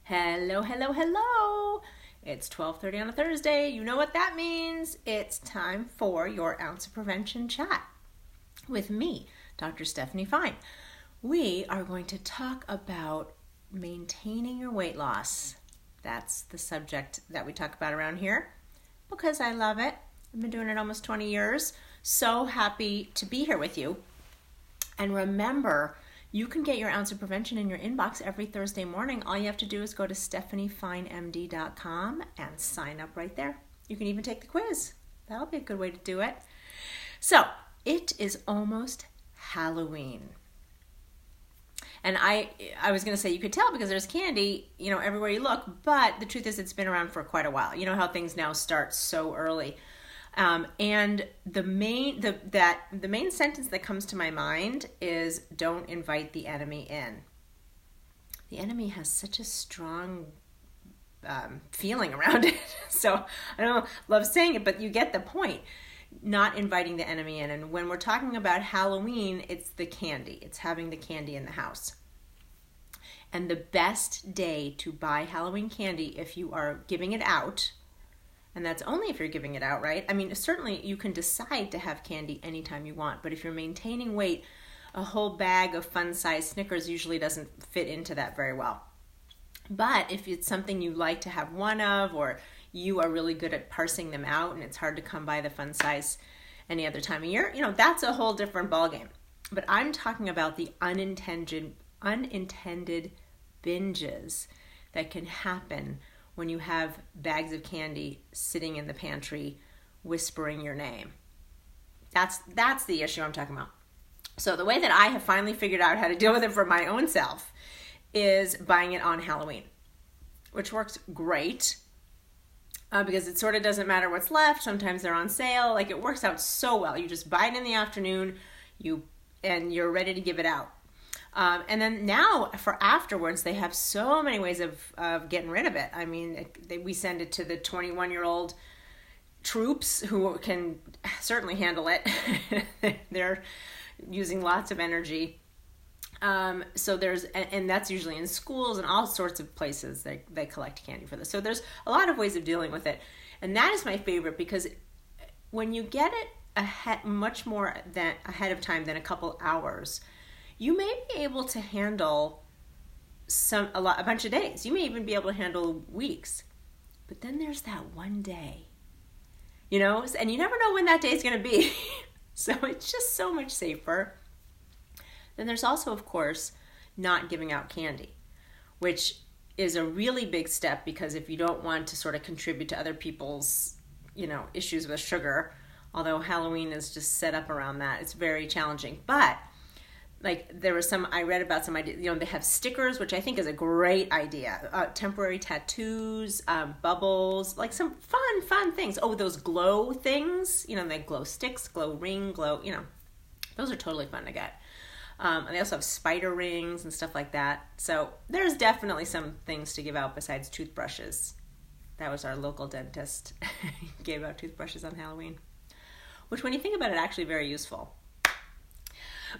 Hello, hello, hello. It's 12:30 on a Thursday. You know what that means. It's time for your Ounce of Prevention chat with me, Dr. Stephanie Fine. We are going to talk about maintaining your weight loss. That's the subject that we talk about around here because I love it. I've been doing it almost 20 years. So happy to be here with you. And remember, you can get your Ounce of Prevention in your inbox every Thursday morning. All you have to do is go to stephaniefinemd.com and sign up right there. You can even take the quiz. That'll be a good way to do it. So, it is almost Halloween. And I was going to say you could tell because there's candy, everywhere you look, but the truth is it's been around for quite a while. You know how things now start so early. And the main sentence that comes to my mind is don't invite the enemy in. The enemy has such a strong feeling around it. So I don't love saying it, but you get the point. Not inviting the enemy in. And when we're talking about Halloween, it's the candy. It's having the candy in the house. And the best day to buy Halloween candy if you are giving it out, and that's only if you're giving it out, right? I mean, certainly you can decide to have candy anytime you want, but if you're maintaining weight, a whole bag of fun-sized Snickers usually doesn't fit into that very well. But if it's something you like to have one of, or you are really good at parsing them out and it's hard to come by the fun size any other time of year, that's a whole different ballgame. But I'm talking about the unintended binges that can happen when you have bags of candy sitting in the pantry whispering your name. That's the issue I'm talking about. So the way that I have finally figured out how to deal with it for my own self is buying it on Halloween, which works great because it sort of doesn't matter what's left. Sometimes they're on sale. Like, it works out so well. You just buy it in the afternoon, and you're ready to give it out. And then now for afterwards, they have so many ways of getting rid of it. I mean, we send it to the 21-year-old troops who can certainly handle it. They're using lots of energy. So and that's usually in schools and all sorts of places they collect candy for this. So there's a lot of ways of dealing with it. And that is my favorite because when you get it much more ahead of time than a couple hours, you may be able to handle a bunch of days. You may even be able to handle weeks. But then there's that one day, and you never know when that day is going to be. So it's just so much safer. Then there's also, of course, not giving out candy, which is a really big step because if you don't want to sort of contribute to other people's, issues with sugar, although Halloween is just set up around that, it's very challenging. But I read about some idea, they have stickers, which I think is a great idea. Temporary tattoos, bubbles, like some fun things. Oh, those glow things, like glow sticks, glow ring, those are totally fun to get. And they also have spider rings and stuff like that. So there's definitely some things to give out besides toothbrushes. That was our local dentist. Gave out toothbrushes on Halloween, which when you think about it, actually very useful.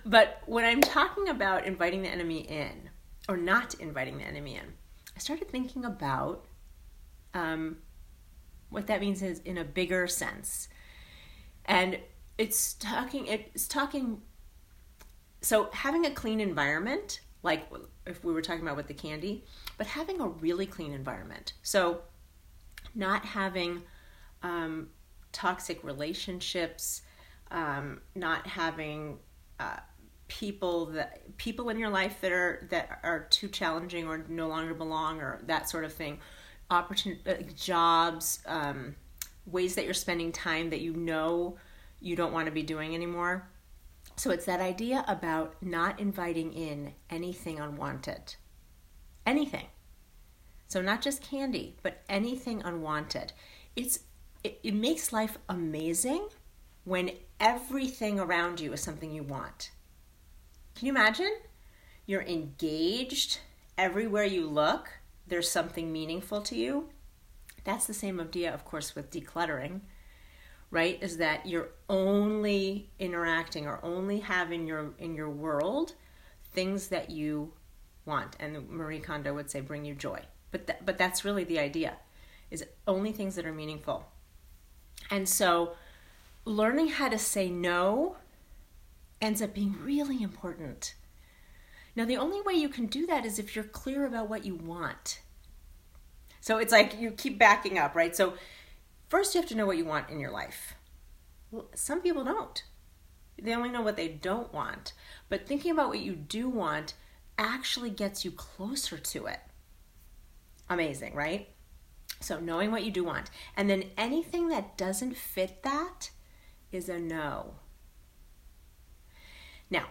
But when I'm talking about inviting the enemy in, or not inviting the enemy in, I started thinking about what that means is in a bigger sense. And it's talking, so having a clean environment, like if we were talking about with the candy, but having a really clean environment. So not having toxic relationships, not having people in your life that are too challenging or no longer belong or that sort of thing, jobs, ways that you're spending time that you don't want to be doing anymore. So it's that idea about not inviting in anything unwanted. Anything. So not just candy, but anything unwanted. It makes life amazing when everything around you is something you want. Can you imagine? You're engaged. Everywhere you look, there's something meaningful to you. That's the same idea, of course, with decluttering, right? Is that you're only interacting or only have in your world things that you want. And Marie Kondo would say, bring you joy. But that's really the idea, is only things that are meaningful. And so learning how to say no ends up being really important. Now, the only way you can do that is if you're clear about what you want. So it's like you keep backing up, right? So first you have to know what you want in your life. Well, some people don't. They only know what they don't want. But thinking about what you do want actually gets you closer to it. Amazing, right? So knowing what you do want. And then anything that doesn't fit that is a no. Now,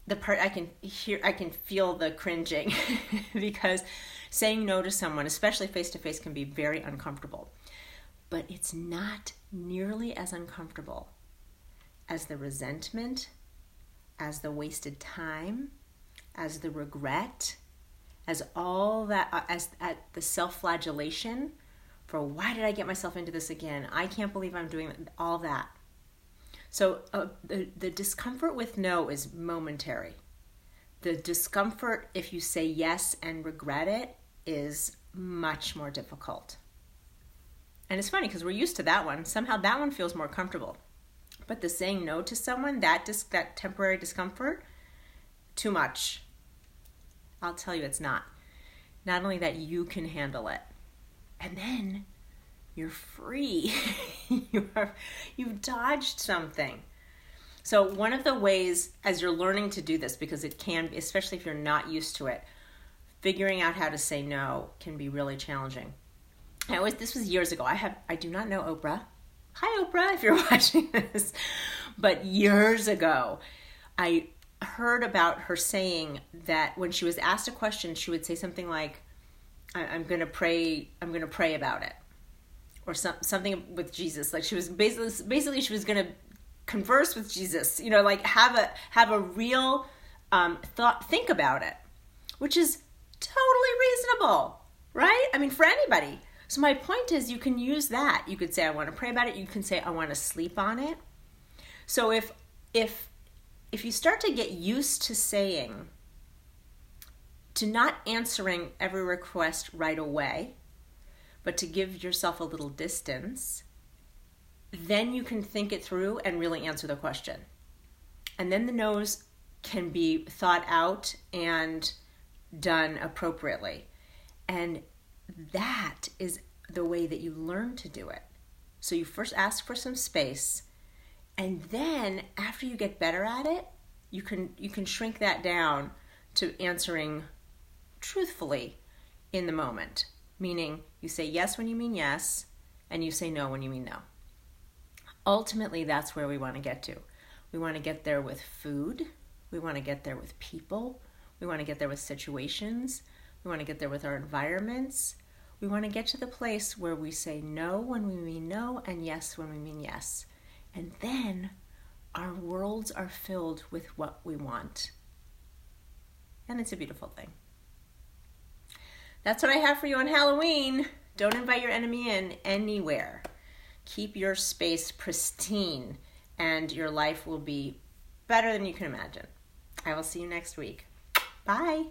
the part I can feel the cringing because saying no to someone, especially face-to-face, can be very uncomfortable. But it's not nearly as uncomfortable as the resentment, as the wasted time, as the regret, as all that, as at the self-flagellation for why did I get myself into this again? I can't believe I'm doing all that. So the discomfort with no is momentary. The discomfort if you say yes and regret it is much more difficult. And it's funny because we're used to that one. Somehow that one feels more comfortable. But the saying no to someone, that temporary discomfort, too much. I'll tell you it's not. Not only that, you can handle it. And then you're free. You've dodged something. So one of the ways, as you're learning to do this, because it can, especially if you're not used to it, figuring out how to say no can be really challenging. This was years ago. I do not know Oprah. Hi, Oprah, if you're watching this. But years ago, I heard about her saying that when she was asked a question, she would say something like, I'm going to pray about it. Or something with Jesus. Like she was basically she was going to converse with Jesus, like have a real think about it, which is totally reasonable, right? I mean, for anybody. So my point is, you can use that. You could say, I want to pray about it. You can say, I want to sleep on it. So if you start to get used to not answering every request right away, but to give yourself a little distance, then you can think it through and really answer the question. And then the no's can be thought out and done appropriately. And that is the way that you learn to do it. So you first ask for some space, and then after you get better at it, you can shrink that down to answering truthfully in the moment. Meaning you say yes when you mean yes, and you say no when you mean no. Ultimately, that's where we want to get to. We want to get there with food. We want to get there with people. We want to get there with situations. We want to get there with our environments. We want to get to the place where we say no when we mean no and yes when we mean yes. And then our worlds are filled with what we want. And it's a beautiful thing. That's what I have for you on Halloween. Don't invite your enemy in anywhere. Keep your space pristine, and your life will be better than you can imagine. I will see you next week. Bye.